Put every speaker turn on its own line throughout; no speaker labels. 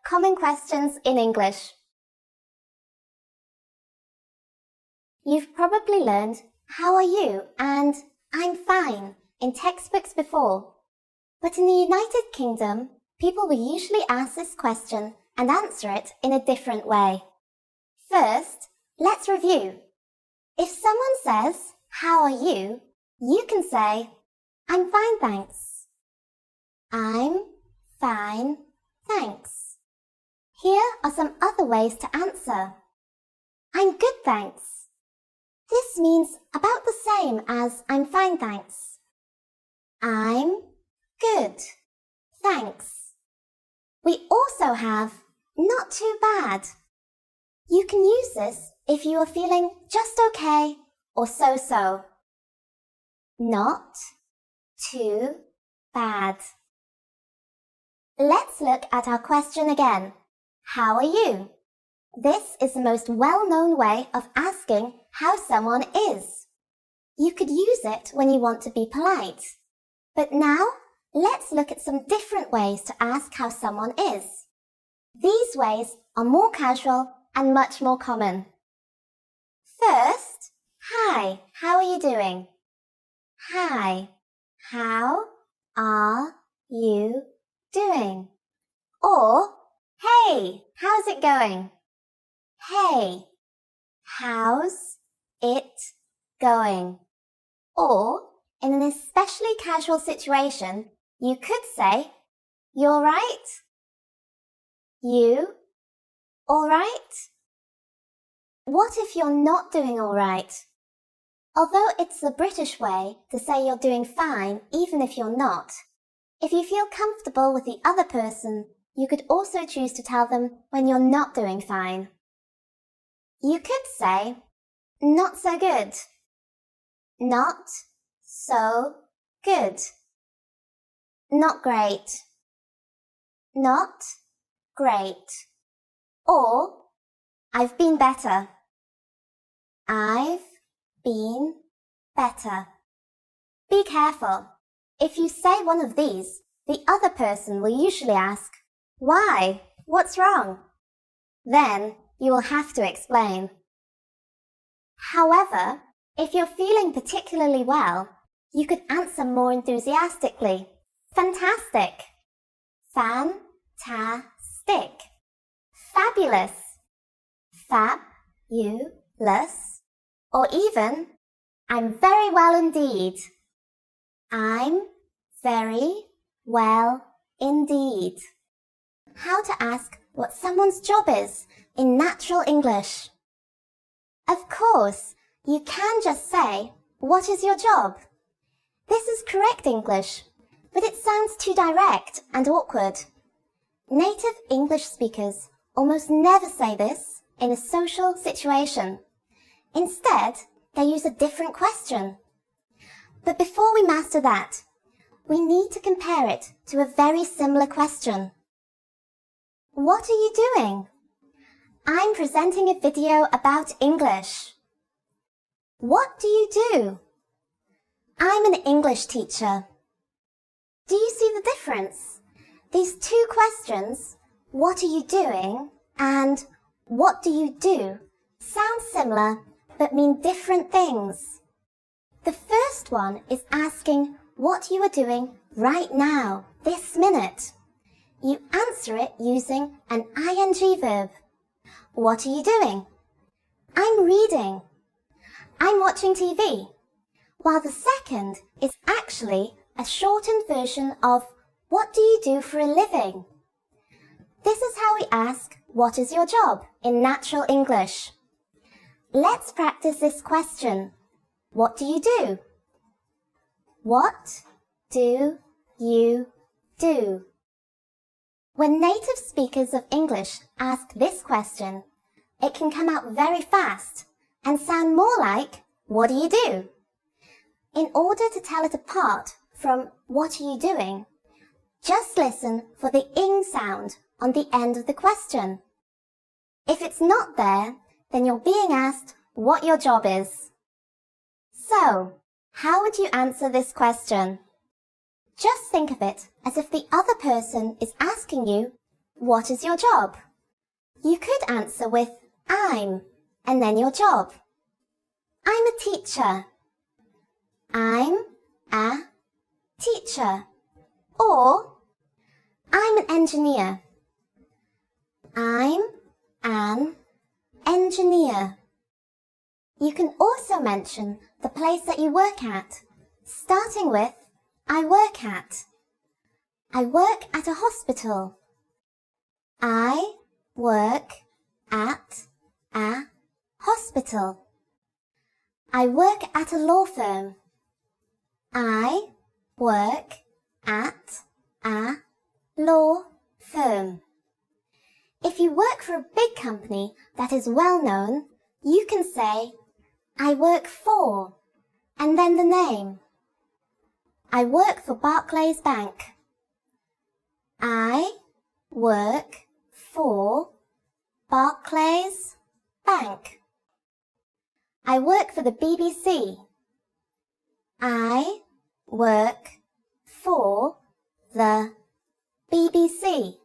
Common questions in English. You've probably learned, "How are you?" and "I'm fine" in textbooks before. But in the United Kingdom, people will usually ask this question and answer it in a different way. First, let's review. If someone says, "How are you?" you can say, "I'm fine, thanks." I'm fine, thanks. Here are some other ways to answer. I'm good, thanks. This means about the same as I'm fine, thanks. I'm good, thanks. We also have not too bad. You can use this if you are feeling just okay or so-so. Not too bad. Let's look at our question again. How are you? This is the most well-known way of asking how someone is. You could use it when you want to be polite. But now, let's look at some different ways to ask how someone is. These ways are more casual and much more common. First, hi, how are you doing? Hi, how are you doing? Or, hey, how's it going? Hey, how's it going? Or, in an especially casual situation, you could say, you all right? You all right? What if you're not doing all right? Although it's the British way to say you're doing fine even if you're not, if you feel comfortable with the other person, you could also choose to tell them when you're not doing fine. You could say, not so good. Not so good. Not great. Not great. Or, I've been better. I've been better. Be careful. If you say one of these, the other person will usually ask, "Why? What's wrong?" Then you will have to explain. However, if you're feeling particularly well, you could answer more enthusiastically. Fantastic. Fantastic. Fabulous. Fabulous. Or even, I'm very well indeed. I'm very well indeed. How to ask what someone's job is in natural English. Of course, you can just say, "What is your job?" This is correct English, but it sounds too direct and awkward. Native English speakers almost never say this in a social situation. Instead, they use a different question. But before we master that, we need to compare it to a very similar question. What are you doing? I'm presenting a video about English. What do you do? I'm an English teacher. Do you see the difference? These two questions, what are you doing and what do you do, sound similar but mean different things. The first one is asking what you are doing right now, this minute. You answer it using an ing verb. What are you doing? I'm reading. I'm watching TV. While the second is actually a shortened version of what do you do for a living? This is how we ask what is your job in natural English. Let's practice this question. What do you do? What do you do? When native speakers of English ask this question, it can come out very fast and sound more like, what do you do? In order to tell it apart from what are you doing, just listen for the ing sound on the end of the question. If it's not there, then you're being asked what your job is. So, how would you answer this question? Just think of it as if the other person is asking you, What is your job? You could answer with I'm and then your job. I'm a teacher. I'm a teacher. Or I'm an engineer. I'm an engineer. You can also mention the place that you work at, starting with I work at. I work at a hospital. I work at a hospital. I work at a law firm. I work at a law firm. If you work for a big company that is well known, you can say, I work for, and then the name. I work for Barclays Bank. I work for Barclays Bank. I work for the BBC. I work for the BBC.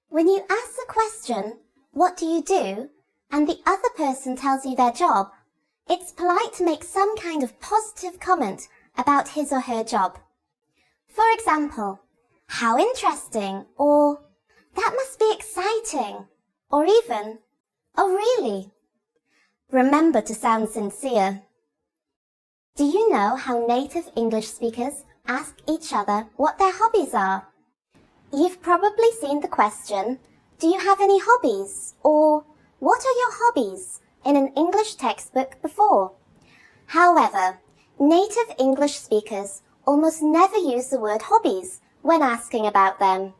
When you ask the question, what do you do, and the other person tells you their job, it's polite to make some kind of positive comment about his or her job. For example, how interesting, or that must be exciting, or even, oh really? Remember to sound sincere. Do you know how native English speakers ask each other what their hobbies are? You've probably seen the question, do you have any hobbies? Or, what are your hobbies? In an English textbook before. However, native English speakers almost never use the word hobbies when asking about them.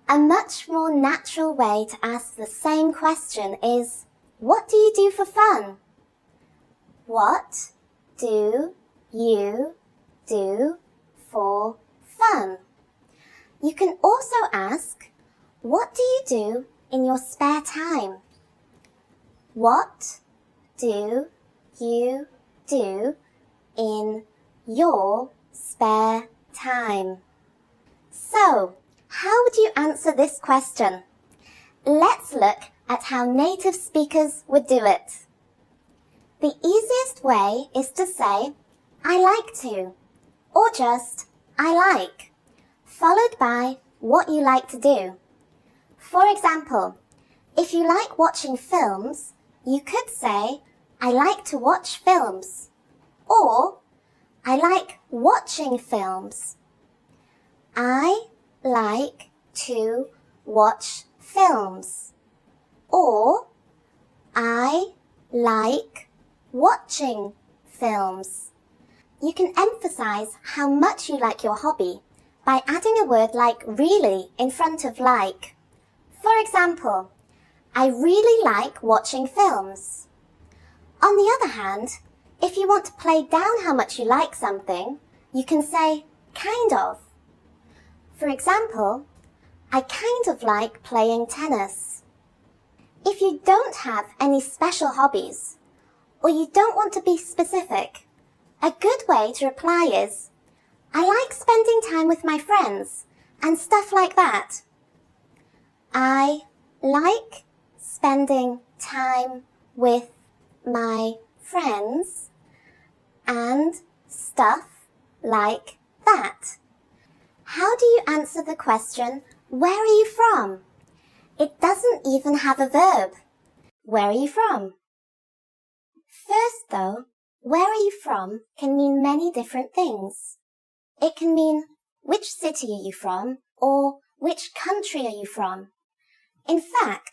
A much more natural way to ask the same question is, what do you do for fun? What do you do for fun? You can also ask, what do you do in your spare time? What do you do in your spare time? So, how would you answer this question? Let's look at how native speakers would do it. The easiest way is to say, I like to, or just, I like, followed by what you like to do. For example, if you like watching films, you could say, I like to watch films, or I like watching films. I like to watch films, or I like watching films. You can emphasize how much you like your hobby by adding a word like really in front of like. For example, I really like watching films. On the other hand, if you want to play down how much you like something, you can say kind of. For example, I kind of like playing tennis. If you don't have any special hobbies, or you don't want to be specific, a good way to reply is, I like spending time with my friends and stuff like that. I like spending time with my friends and stuff like that. How do you answer the question, where are you from? It doesn't even have a verb. Where are you from? First though, where are you from can mean many different things. It can mean, which city are you from? Or, which country are you from? In fact,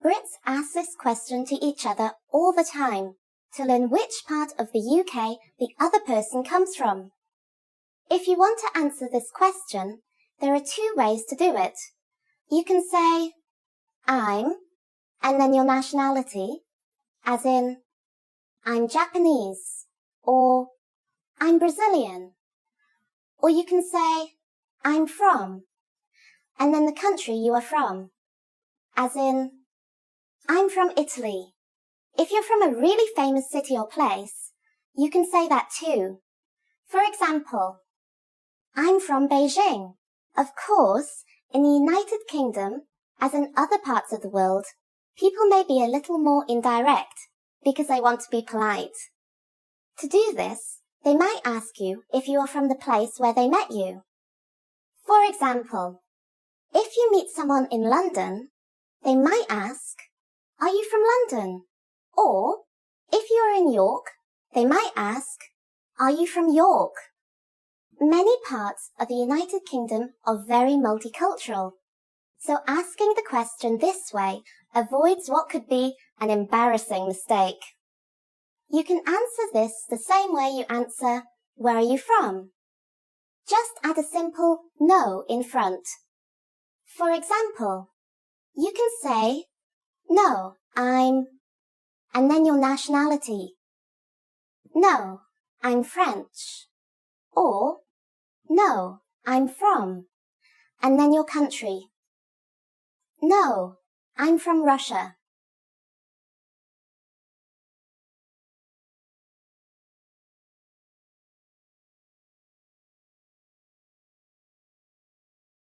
Brits ask this question to each other all the time to learn which part of the UK the other person comes from. If you want to answer this question, there are two ways to do it. You can say, I'm, and then your nationality, as in, I'm Japanese, or I'm Brazilian. Or you can say, I'm from, and then the country you are from, as in, I'm from Italy. If you're from a really famous city or place, you can say that too. For example, I'm from Beijing. Of course, In the United Kingdom, as in other parts of the world, people may be a little more indirect because they want to be polite. To do this, they might ask you if you are from the place where they met you. For example, if you meet someone in London, they might ask, "Are you from London?" Or, if you are in York, they might ask, "Are you from York?" Many parts of the United Kingdom are very multicultural, so asking the question this way avoids what could be an embarrassing mistake. You can answer this the same way you answer, "Where are you from?" Just add a simple "no" in front. For example, you can say, "No, I'm," and then your nationality. "No, I'm French." Or, "No, I'm from," and then your country. "No, I'm from Russia."